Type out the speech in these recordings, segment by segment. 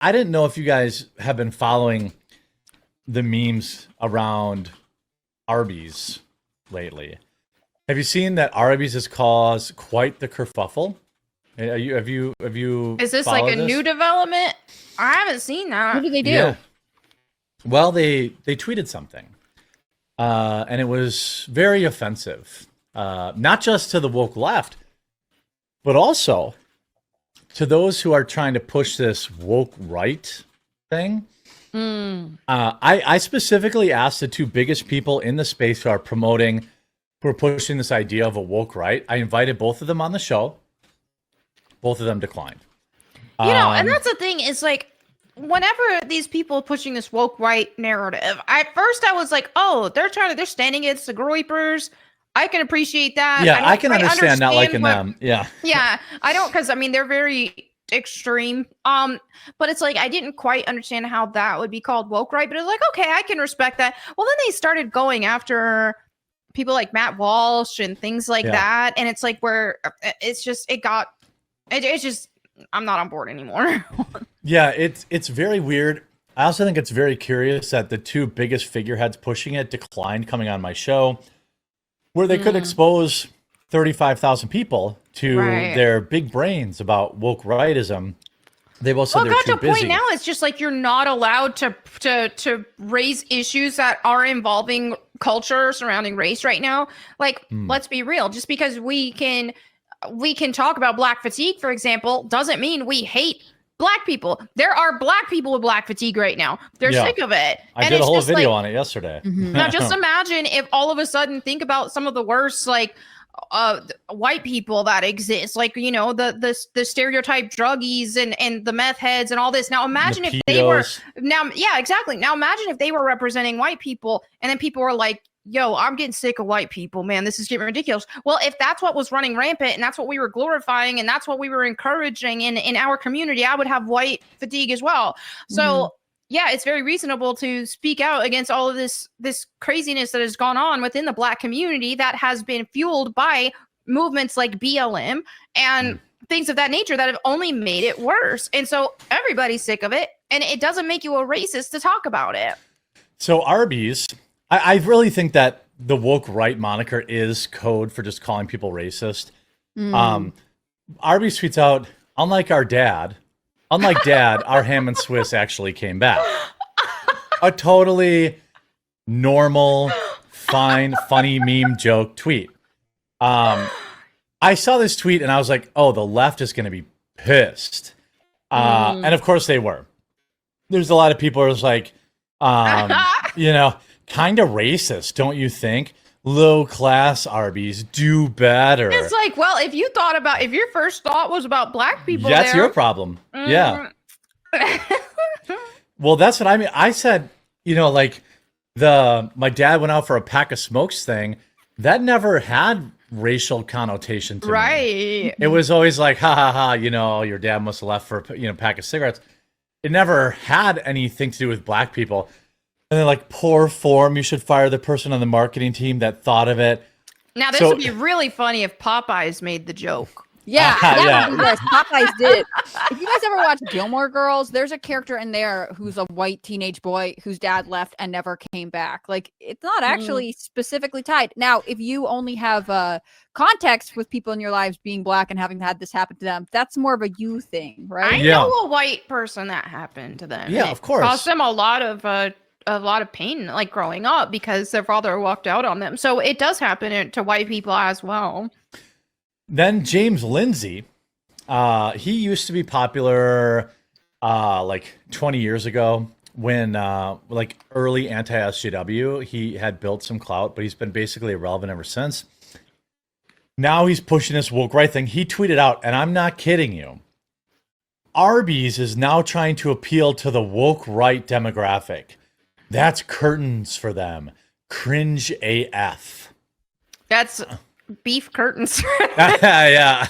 I didn't know if you guys have been following the memes around Arby's lately. Have you seen that Arby's has caused quite the kerfuffle? Have you Is this like followed a this? new development? I haven't seen What that. did they do? Yeah. Well, they tweeted something, and it was very offensive, not just to the woke left, but also to those who are trying to push this woke right thing. I specifically asked the two biggest people in the space who are pushing this idea of a woke right. I invited both of them on the show. Both of them declined. And that's the thing is like, whenever these people pushing this woke right narrative, at first I was like, oh, they're standing against the groypers. I can appreciate that. Yeah, don't I can quite understand not liking what- them. Yeah. Yeah, I don't, because I mean they're very extreme. But it's like I didn't quite understand how that would be called woke right. But it was like, okay, I can respect that. Well, then they started going after people like Matt Walsh and things like that, and it's like where it's just I'm not on board anymore. Yeah, it's very weird. I also think it's very curious that the two biggest figureheads pushing it declined coming on my show, where they could expose 35,000 people to their big brains about woke rightism. They both said they're got too to a point busy. now. It's just like you're not allowed to raise issues that are involving culture surrounding race right now. Like, let's be real. Just because we can talk about black fatigue, for example, doesn't mean we hate black people. There are black people with black fatigue right now. They're sick of it. I did a whole video on it yesterday. Now, just imagine if all of a sudden, think about some of the worst, like, white people that exist, like, you know, the stereotype druggies and the meth heads and all this. Now imagine if they were exactly. Now imagine if they were representing white people and then people were like, yo, I'm getting sick of white people, man. This is getting ridiculous. Well, if that's what was running rampant and that's what we were glorifying and that's what we were encouraging in our community, I would have white fatigue as well. So yeah, it's very reasonable to speak out against all of this craziness that has gone on within the black community that has been fueled by movements like BLM and things of that nature that have only made it worse. And so everybody's sick of it, and it doesn't make you a racist to talk about it. So Arby's, I really think that the woke right moniker is code for just calling people racist. Arby's tweets out, unlike dad, our ham and Swiss actually came back. A totally normal, fine, funny meme joke tweet. I saw this tweet and I was like, oh, the left is going to be pissed. And of course they were. There's a lot of people who are just like, you know, kind of racist, don't you think? Low class Arby's, do better. It's like, well, if your first thought was about black people, that's your problem. Yeah. Well, that's what I mean. I said, you know, like my dad went out for a pack of smokes thing. That never had racial connotation to me. Right. It was always like, ha ha ha, you know, your dad must have left for a pack of cigarettes. It never had anything to do with black people. And then like, poor form, you should fire the person on the marketing team that thought of it. Now, this would be really funny if Popeyes made the joke. Yeah, Yeah. Popeyes did it. If you guys ever watch Gilmore Girls, there's a character in there who's a white teenage boy whose dad left and never came back. Like, it's not actually specifically tied. Now, if you only have context with people in your lives being black and having had this happen to them, that's more of a you thing, right? I know a white person that happened to them. Yeah, of course. It caused them a lot of pain, like growing up, because their father walked out on them. So it does happen to white people as well. Then James Lindsay, he used to be popular like 20 years ago when like early anti-SJW. He had built some clout, but he's been basically irrelevant ever since. Now he's pushing this woke right thing. He tweeted out, and I'm not kidding you, Arby's is now trying to appeal to the woke right demographic. That's curtains for them. Cringe AF. That's beef curtains. Yeah.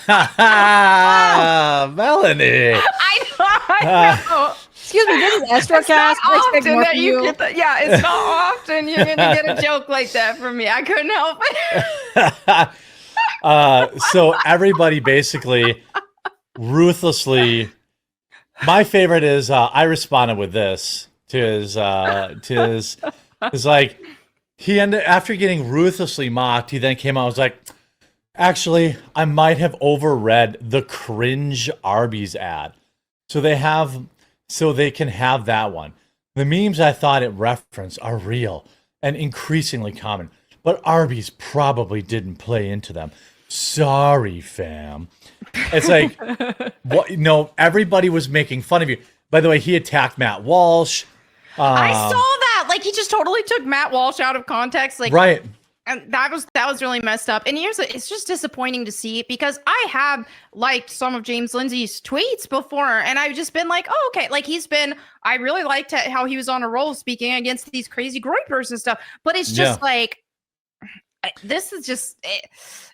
Melanie. I know. Excuse me, this is Estrocast. I expect more from you. It's not often you're going to get a joke like that from me. I couldn't help it. So everybody basically ruthlessly My favorite is I responded with this to his is like he ended after getting ruthlessly mocked. He then came out and was like, actually, I might have overread the cringe Arby's ad, so they can have that one. The memes I thought it referenced are real and increasingly common, but Arby's probably didn't play into them. Sorry, fam. It's like, what? No, everybody was making fun of you. By the way, he attacked Matt Walsh. I saw that. Like, he just totally took Matt Walsh out of context. Like, right. And that was really messed up. And it's just disappointing to see because I have liked some of James Lindsay's tweets before, and I've just been like, oh, okay. Like, I really liked how he was on a roll speaking against these crazy groypers and stuff. But it's just like, this is just,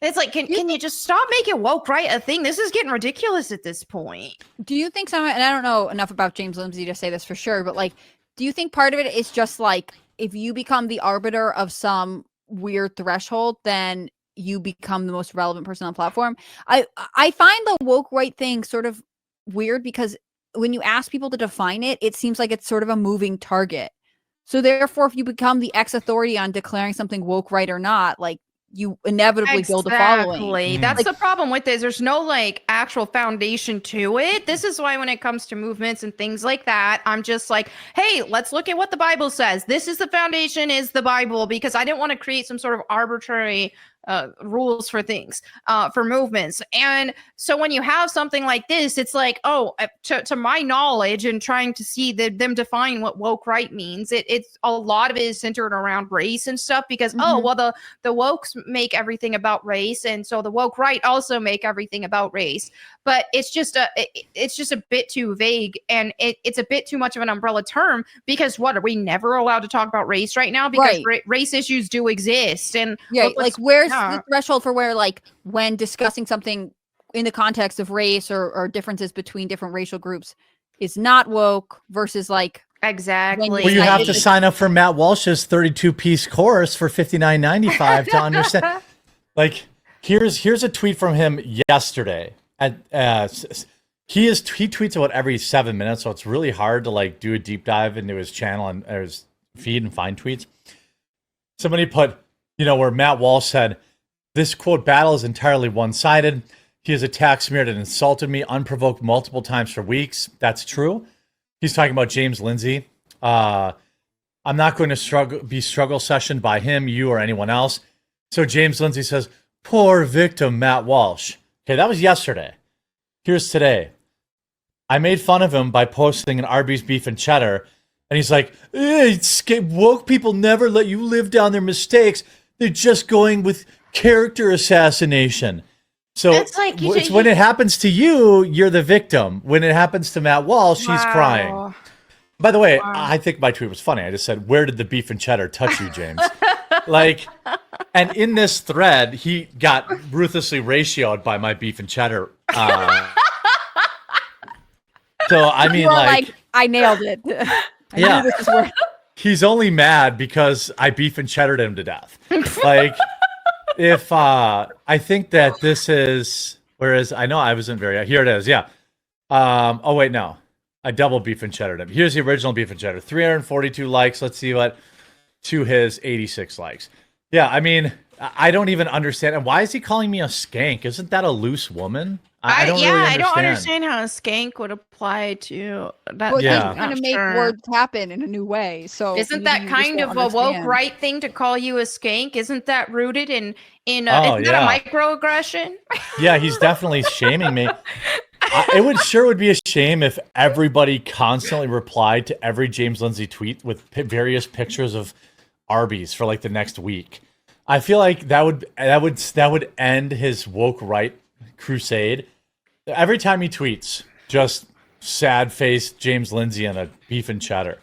it's like, can you just stop making woke right a thing? This is getting ridiculous at this point. Do you think and I don't know enough about James Lindsay to say this for sure, but like, do you think part of it is just like, if you become the arbiter of some weird threshold, then you become the most relevant person on the platform? I find the woke right thing sort of weird because when you ask people to define it, it seems like it's sort of a moving target. So therefore, if you become the X authority on declaring something woke right or not, like you inevitably build a following. That's the problem with this. There's no like actual foundation to it. This is why when it comes to movements and things like that, I'm just like, hey, let's look at what the Bible says. This is the foundation, is the Bible, because I didn't want to create some sort of arbitrary rules for things, for movements. And so when you have something like this, it's like, oh, to my knowledge and trying to see them define what woke right means, it's a lot of it is centered around race and stuff because, oh, well, the wokes make everything about race. And so the woke right also make everything about race. But it's just a bit too vague, and it's a bit too much of an umbrella term because what, are we never allowed to talk about race right now? Because race issues do exist. And like where's the threshold for where, like, when discussing something in the context of race or differences between different racial groups is not woke versus like exactly. Well, you have to sign up for Matt Walsh's 32-piece course for $59.95 to understand. Like, here's a tweet from him yesterday. He tweets about every 7 minutes, so it's really hard to like do a deep dive into his channel and his feed and find tweets. Somebody put, where Matt Walsh said, "This quote battle is entirely one-sided. He has attacked, smeared, and insulted me unprovoked multiple times for weeks." That's true. He's talking about James Lindsay. I'm not going to be struggle sessioned by him, you, or anyone else. So James Lindsay says, "Poor victim, Matt Walsh." Okay, that was yesterday. Here's today. I made fun of him by posting an Arby's beef and cheddar, and he's like, woke people never let you live down their mistakes. They're just going with character assassination. So it's when it happens to you, you're the victim. When it happens to Matt Walsh, he's crying. By the way, I think my tweet was funny. I just said, "Where did the beef and cheddar touch you, James?" And in this thread, he got ruthlessly ratioed by my beef and cheddar. So I mean, like, I nailed it. Yeah, he's only mad because I beef and cheddared him to death. Like, if I think that this is, whereas I know I wasn't here it is. Yeah. Oh wait, no. I double beef and cheddared him. Here's the original beef and cheddar. 342 likes. Let's see what to his 86 likes. Yeah, I mean, I don't even understand. And why is he calling me a skank? Isn't that a loose woman? I don't really understand. I don't understand how a skank would apply to that. Well, yeah, kind of make words happen in a new way. So isn't that kind of a woke right thing to call you a skank? Isn't that rooted in isn't that a microaggression? Yeah, he's definitely shaming me. It would be a shame if everybody constantly replied to every James Lindsay tweet with various pictures of Arby's for like the next week. I feel like that would end his woke right crusade. Every time he tweets, just sad face James Lindsay and a beef and cheddar,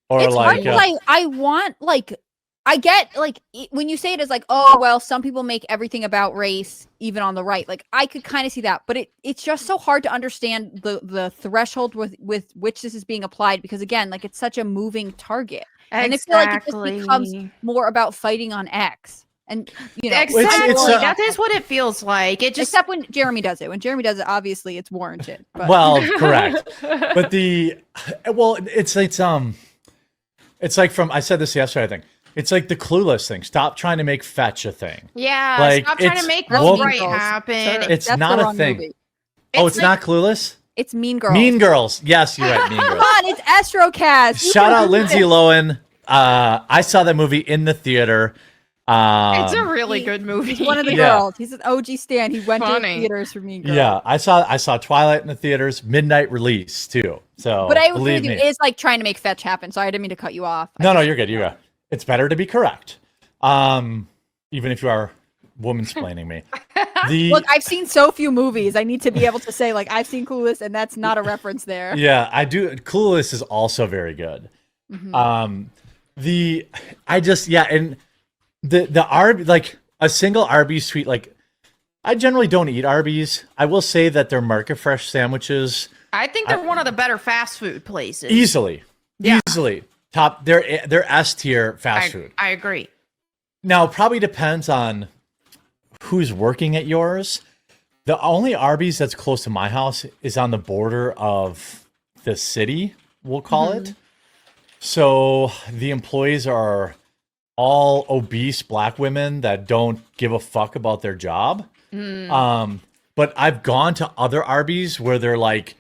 or it's like I want, like, I get, like, when you say it as like, oh well, some people make everything about race, even on the right. Like, I could kind of see that, but it's just so hard to understand the threshold with which this is being applied, because again, like, it's such a moving target. And I feel like it just becomes more about fighting on X. And you know, Exactly. it's, That is what it feels like. It just except when Jeremy does it. When Jeremy does it, obviously it's warranted. But. Well, correct. But it's like from I said this yesterday, I think. It's like the Clueless thing. Stop trying to make fetch a thing. yeah. Like, Stop trying it's to make woke- what's right Girls. happen. Sorry. It's That's not the a wrong thing. movie. Oh, It's it's not Clueless? It's Mean Girls. Mean Girls. Yes, you're right. Mean Come Girls. on, it's Astrocast. You Shout can out do Lindsay this. Lohan. I saw that movie in the theater. It's a really good movie. He's one of the Yeah. girls. He's an OG stan. He went to Funny. theaters for Mean Girls. Yeah, I saw Twilight in the theaters, midnight release too. So, But I agree believe with you. me. It's like trying to make fetch happen. So I didn't mean to cut you off. No, you're good. You're good. It's better to be correct. Even if you are woman-splaining me. Look, I've seen so few movies. I need to be able to say like I've seen Clueless, and that's not a reference there. Yeah, I do. Clueless is also very good. Mhm. And the Arby, like a single Arby's sweet, like I generally don't eat Arby's. I will say that their Market Fresh sandwiches I think they're one of the better fast food places. easily top. They're S tier fast food. I agree. Now, it probably depends on who's working at yours. The only Arby's that's close to my house is on the border of the city, we'll call it. So the employees are all obese black women that don't give a fuck about their job. But I've gone to other Arby's where they're like,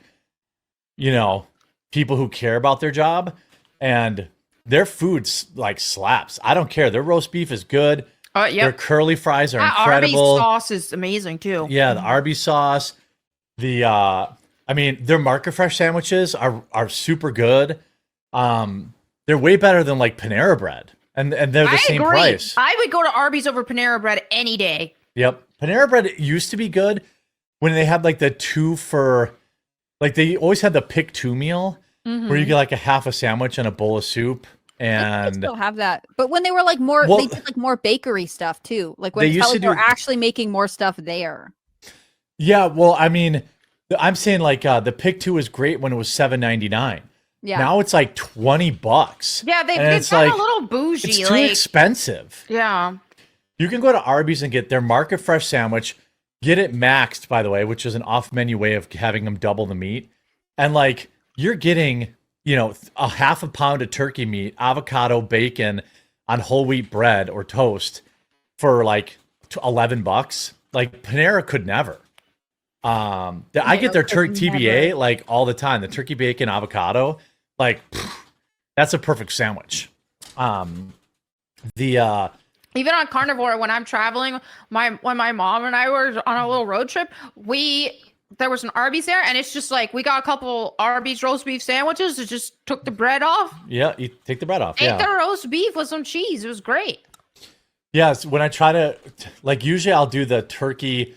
you know, people who care about their job, and their food's like slaps. I don't care. Their roast beef is good. Their Yeah. curly fries are That incredible. Arby's sauce is amazing too. Yeah, the Arby's sauce. Their Market Fresh sandwiches are super good. They're way better than like Panera Bread, and they're the I same agree. price. I would go to Arby's over Panera Bread any day. Yep, Panera Bread used to be good when they had like the 2 for, like they always had the pick 2 meal where you get like a half a sandwich and a bowl of soup. I And still have that, but when they were like more, Well, they did like more bakery stuff too. Like when they it used felt to like they were do- actually making more stuff there. yeah, well, I mean, I'm saying like the pick 2 was great when it was $7.99. Yeah. Now it's like $20. Yeah, And they've it's got like- a little bougie. It's too like, expensive. yeah. You can go to Arby's and get their Market Fresh sandwich, get it maxed, by the way, which is an off-menu way of having them double the meat. And like you're getting, you know, a half a pound of turkey meat, avocado, bacon on whole wheat bread or toast for like $11. Like Panera could never. I get their could TBA never. like all the time. The turkey bacon avocado, like that's a perfect sandwich. Even on Carnivore, when I'm traveling, when my mom and I were on a little road trip, there was an Arby's there, and it's just like we got a couple Arby's roast beef sandwiches. It just took the bread off, Yeah, you take the bread off. ate Yeah. the roast beef with some cheese. It was great. Yes, when I try to, like, usually I'll do the turkey,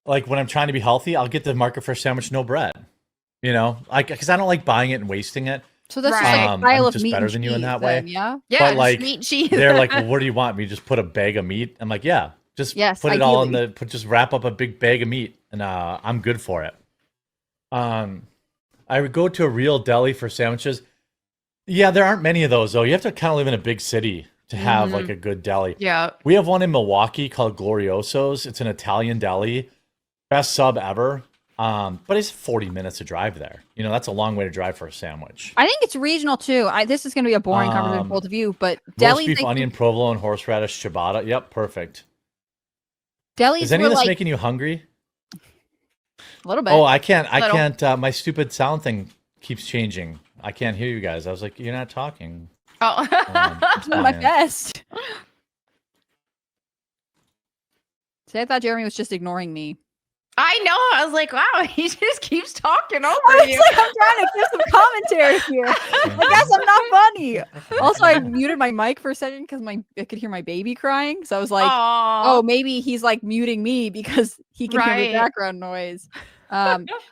like, when I'm trying to be healthy, I'll get the Market Fresh sandwich, no bread. You know, like, because I don't like buying it and wasting it. So that's Right. just like a I'm pile of just meat better and than you in cheese that then, way. yeah. Yeah, But, just like, meat and cheese. They're like, well, what do you want me? Just put a bag of meat? I'm like, yeah, just Yes, put it all in ideally. just wrap up a big bag of meat, and I'm good for it. I would go to a real deli for sandwiches. Yeah, there aren't many of those though. You have to kind of live in a big city to have like a good deli. yeah. We have one in Milwaukee called Glorioso's. It's an Italian deli. Best sub ever. But it's 40 minutes to drive there. You know, that's a long way to drive for a sandwich. I think it's regional too. This is going to be a boring conversation for both of you, but Roast delis, beef, onion, provolone, horseradish, ciabatta. Yep, perfect. delis Is any were of this like making you hungry? a little bit. Oh, I can't. Little. My stupid sound thing keeps changing. I can't hear you guys. I was like, you're not talking. Oh. It's doing my fine. best. See, I thought Jeremy was just ignoring me. I know. I was like, wow, he just keeps talking over I was you. like, I'm trying to give some commentary here. I guess I'm not funny. Also, I muted my mic for a second because I could hear my baby crying. So I was like, Aw. oh, maybe he's like muting me because he can hear Right. the background noise.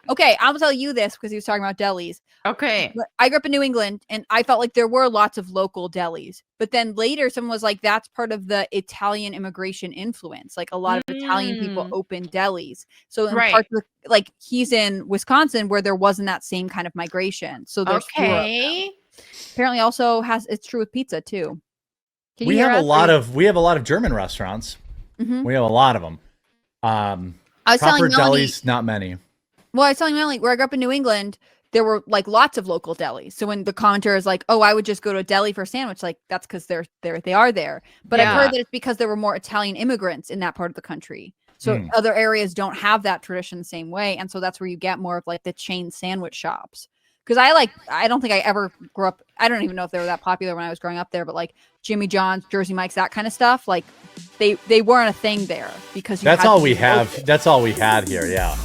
Okay, I'll tell you this because he was talking about delis. Okay. But I grew up in New England and I felt like there were lots of local delis. But then later someone was like, that's part of the Italian immigration influence. Like a lot of Italian people opened delis. So in Right. parts of like he's in Wisconsin where there wasn't that same kind of migration. So there's fewer of them. Okay. Apparently also it's true with pizza too. We have a lot of German restaurants. Mhm. We have a lot of them. I was Proper telling Melanie, delis, not many. well, I was telling Melanie, where I grew up in New England, there were like lots of local delis. So when the commenter is like, "Oh, I would just go to a deli for a sandwich," like that's because they are there. But I've Yeah. heard that it's because there were more Italian immigrants in that part of the country. So other areas don't have that tradition the same way, and so that's where you get more of like the chain sandwich shops. Because I don't think I ever grew up. I don't even know if they were that popular when I was growing up there. But like Jimmy John's, Jersey Mike's, that kind of stuff, like they weren't a thing there because That's all we have. That's all we had here. Yeah.